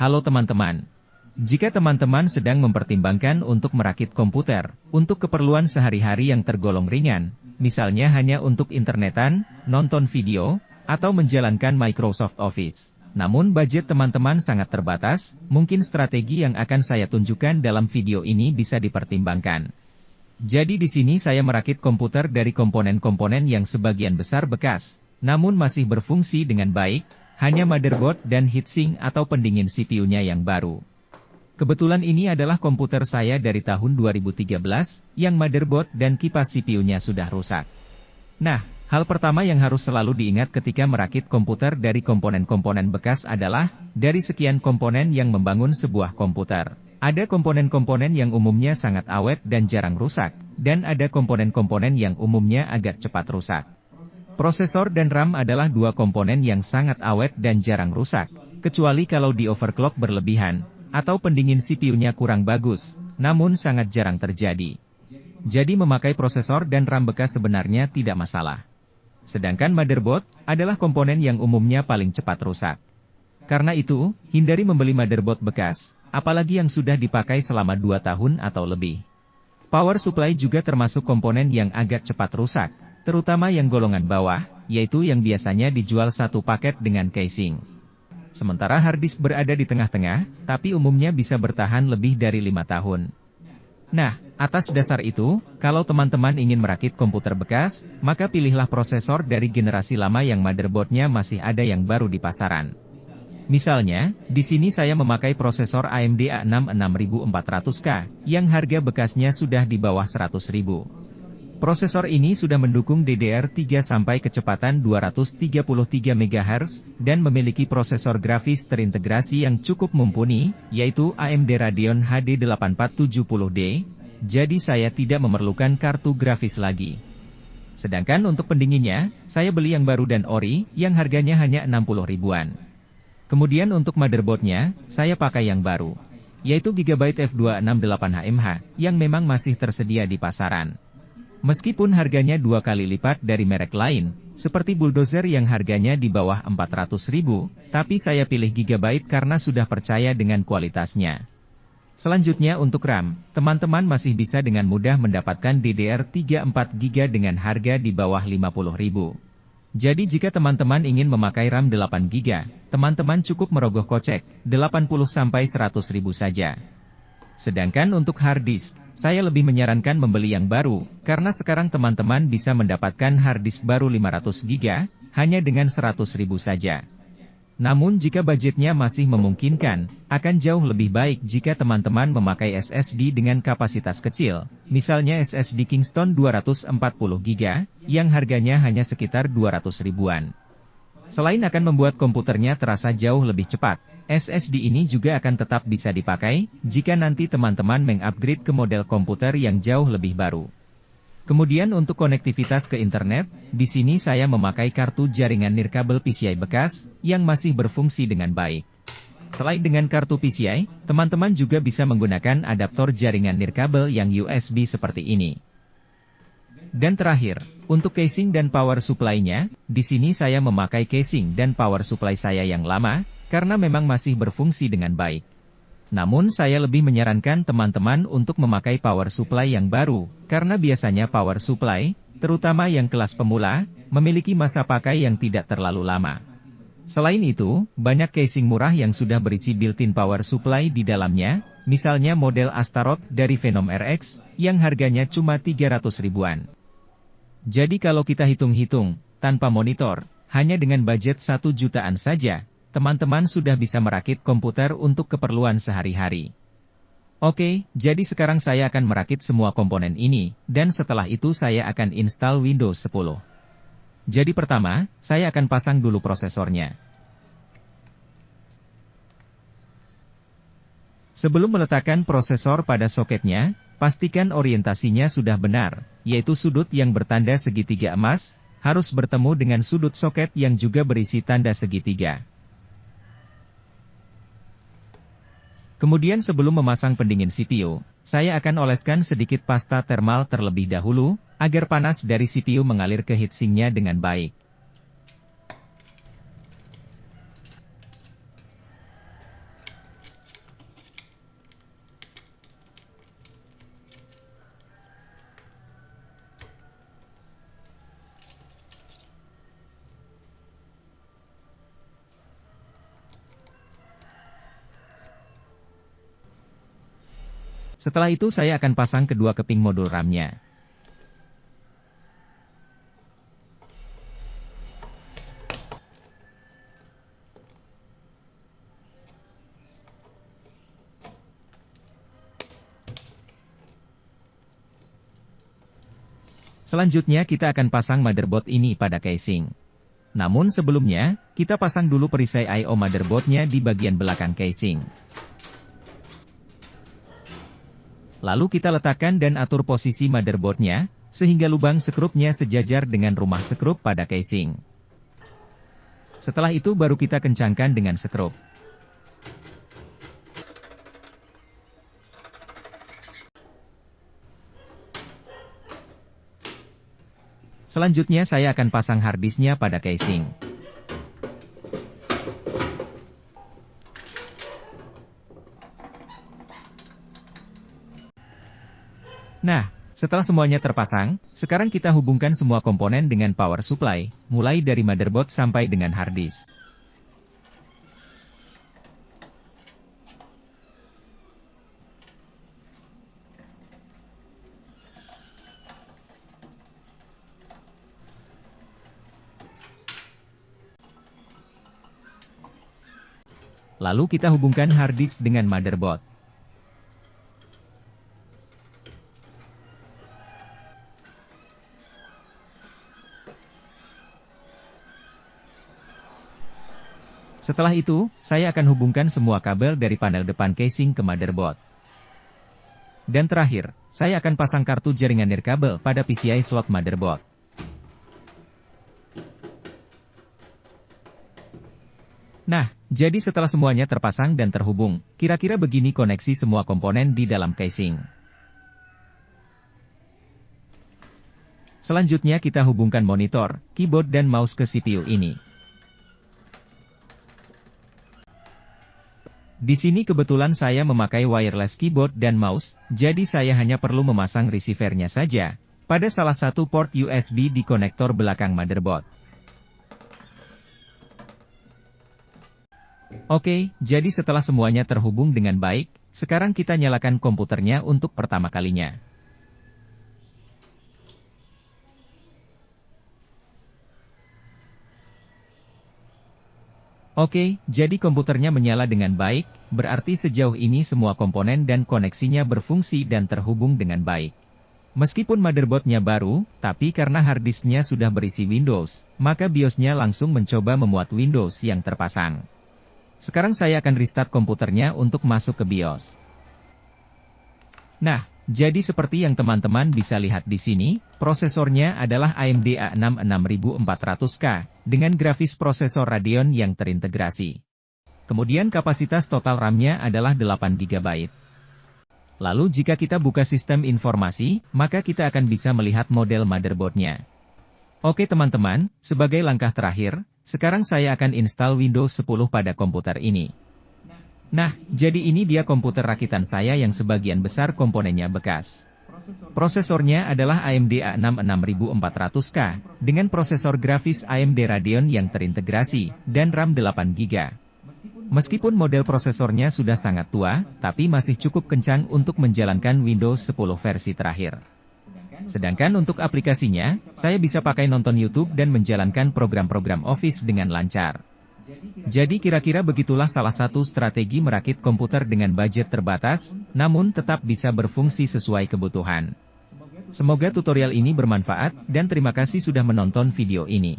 Halo teman-teman. Jika teman-teman sedang mempertimbangkan untuk merakit komputer, untuk keperluan sehari-hari yang tergolong ringan, misalnya hanya untuk internetan, nonton video, atau menjalankan Microsoft Office. Namun budget teman-teman sangat terbatas, mungkin strategi yang akan saya tunjukkan dalam video ini bisa dipertimbangkan. Jadi di sini saya merakit komputer dari komponen-komponen yang sebagian besar bekas, namun masih berfungsi dengan baik, hanya motherboard dan heatsink atau pendingin CPU-nya yang baru. Kebetulan ini adalah komputer saya dari tahun 2013, yang motherboard dan kipas CPU-nya sudah rusak. Nah, hal pertama yang harus selalu diingat ketika merakit komputer dari komponen-komponen bekas adalah, dari sekian komponen yang membangun sebuah komputer, ada komponen-komponen yang umumnya sangat awet dan jarang rusak, dan ada komponen-komponen yang umumnya agak cepat rusak. Prosesor dan RAM adalah dua komponen yang sangat awet dan jarang rusak, kecuali kalau di overclock berlebihan, atau pendingin CPU-nya kurang bagus, namun sangat jarang terjadi. Jadi memakai prosesor dan RAM bekas sebenarnya tidak masalah. Sedangkan motherboard adalah komponen yang umumnya paling cepat rusak. Karena itu, hindari membeli motherboard bekas, apalagi yang sudah dipakai selama 2 tahun atau lebih. Power supply juga termasuk komponen yang agak cepat rusak, terutama yang golongan bawah, yaitu yang biasanya dijual satu paket dengan casing. Sementara harddisk berada di tengah-tengah, tapi umumnya bisa bertahan lebih dari 5 tahun. Nah, atas dasar itu, kalau teman-teman ingin merakit komputer bekas, maka pilihlah prosesor dari generasi lama yang motherboardnya masih ada yang baru di pasaran. Misalnya, di sini saya memakai prosesor AMD A6 6400K, yang harga bekasnya sudah di bawah 100.000. Prosesor ini sudah mendukung DDR3 sampai kecepatan 233 MHz, dan memiliki prosesor grafis terintegrasi yang cukup mumpuni, yaitu AMD Radeon HD 8470D, jadi saya tidak memerlukan kartu grafis lagi. Sedangkan untuk pendinginnya, saya beli yang baru dan ori, yang harganya hanya 60 ribuan. Kemudian untuk motherboardnya, saya pakai yang baru, yaitu Gigabyte F268HMH, yang memang masih tersedia di pasaran. Meskipun harganya 2 kali lipat dari merek lain, seperti Bulldozer yang harganya di bawah 400.000, tapi saya pilih Gigabyte karena sudah percaya dengan kualitasnya. Selanjutnya untuk RAM, teman-teman masih bisa dengan mudah mendapatkan DDR3 4GB dengan harga di bawah 50.000. Jadi jika teman-teman ingin memakai RAM 8GB, teman-teman cukup merogoh kocek, 80-100.000 saja. Sedangkan untuk harddisk, saya lebih menyarankan membeli yang baru, karena sekarang teman-teman bisa mendapatkan harddisk baru 500GB, hanya dengan 100.000 saja. Namun jika budgetnya masih memungkinkan, akan jauh lebih baik jika teman-teman memakai SSD dengan kapasitas kecil, misalnya SSD Kingston 240GB, yang harganya hanya sekitar 200 ribuan. Selain akan membuat komputernya terasa jauh lebih cepat, SSD ini juga akan tetap bisa dipakai, jika nanti teman-teman mengupgrade ke model komputer yang jauh lebih baru. Kemudian untuk konektivitas ke internet, di sini saya memakai kartu jaringan nirkabel PCI bekas, yang masih berfungsi dengan baik. Selain dengan kartu PCI, teman-teman juga bisa menggunakan adaptor jaringan nirkabel yang USB seperti ini. Dan terakhir, untuk casing dan power supply-nya, di sini saya memakai casing dan power supply saya yang lama, karena memang masih berfungsi dengan baik. Namun saya lebih menyarankan teman-teman untuk memakai power supply yang baru, karena biasanya power supply, terutama yang kelas pemula, memiliki masa pakai yang tidak terlalu lama. Selain itu, banyak casing murah yang sudah berisi built-in power supply di dalamnya, misalnya model Astaroth dari Phenom RX, yang harganya cuma 300 ribuan. Jadi kalau kita hitung-hitung, tanpa monitor, hanya dengan budget 1 jutaan saja, teman-teman sudah bisa merakit komputer untuk keperluan sehari-hari. Oke, jadi sekarang saya akan merakit semua komponen ini, dan setelah itu saya akan install Windows 10. Jadi pertama, saya akan pasang dulu prosesornya. Sebelum meletakkan prosesor pada soketnya, pastikan orientasinya sudah benar, yaitu sudut yang bertanda segitiga emas, harus bertemu dengan sudut soket yang juga berisi tanda segitiga. Kemudian sebelum memasang pendingin CPU, saya akan oleskan sedikit pasta thermal terlebih dahulu, agar panas dari CPU mengalir ke heatsinknya dengan baik. Setelah itu saya akan pasang kedua keping modul RAM-nya. Selanjutnya kita akan pasang motherboard ini pada casing. Namun sebelumnya, kita pasang dulu perisai I/O motherboard-nya di bagian belakang casing. Lalu kita letakkan dan atur posisi motherboard-nya, sehingga lubang skrupnya sejajar dengan rumah skrup pada casing. Setelah itu baru kita kencangkan dengan skrup. Selanjutnya saya akan pasang harddisk-nya pada casing. Nah, setelah semuanya terpasang, sekarang kita hubungkan semua komponen dengan power supply, mulai dari motherboard sampai dengan harddisk. Lalu kita hubungkan harddisk dengan motherboard. Setelah itu, saya akan hubungkan semua kabel dari panel depan casing ke motherboard. Dan terakhir, saya akan pasang kartu jaringan nirkabel pada PCI slot motherboard. Nah, jadi setelah semuanya terpasang dan terhubung, kira-kira begini koneksi semua komponen di dalam casing. Selanjutnya kita hubungkan monitor, keyboard dan mouse ke CPU ini. Di sini kebetulan saya memakai wireless keyboard dan mouse, jadi saya hanya perlu memasang receiver-nya saja, pada salah satu port USB di konektor belakang motherboard. Oke, jadi setelah semuanya terhubung dengan baik, sekarang kita nyalakan komputernya untuk pertama kalinya. Oke, jadi komputernya menyala dengan baik, berarti sejauh ini semua komponen dan koneksinya berfungsi dan terhubung dengan baik. Meskipun motherboard-nya baru, tapi karena harddisk-nya sudah berisi Windows, maka BIOS-nya langsung mencoba memuat Windows yang terpasang. Sekarang saya akan restart komputernya untuk masuk ke BIOS. Nah, jadi seperti yang teman-teman bisa lihat di sini, prosesornya adalah AMD A6 6400K, dengan grafis prosesor Radeon yang terintegrasi. Kemudian kapasitas total RAM-nya adalah 8 GB. Lalu jika kita buka sistem informasi, maka kita akan bisa melihat model motherboard-nya. Oke teman-teman, sebagai langkah terakhir, sekarang saya akan install Windows 10 pada komputer ini. Nah, jadi ini dia komputer rakitan saya yang sebagian besar komponennya bekas. Prosesornya adalah AMD A6 6400K, dengan prosesor grafis AMD Radeon yang terintegrasi, dan RAM 8 GB. Meskipun model prosesornya sudah sangat tua, tapi masih cukup kencang untuk menjalankan Windows 10 versi terakhir. Sedangkan untuk aplikasinya, saya bisa pakai nonton YouTube dan menjalankan program-program Office dengan lancar. Jadi kira-kira begitulah salah satu strategi merakit komputer dengan budget terbatas, namun tetap bisa berfungsi sesuai kebutuhan. Semoga tutorial ini bermanfaat, dan terima kasih sudah menonton video ini.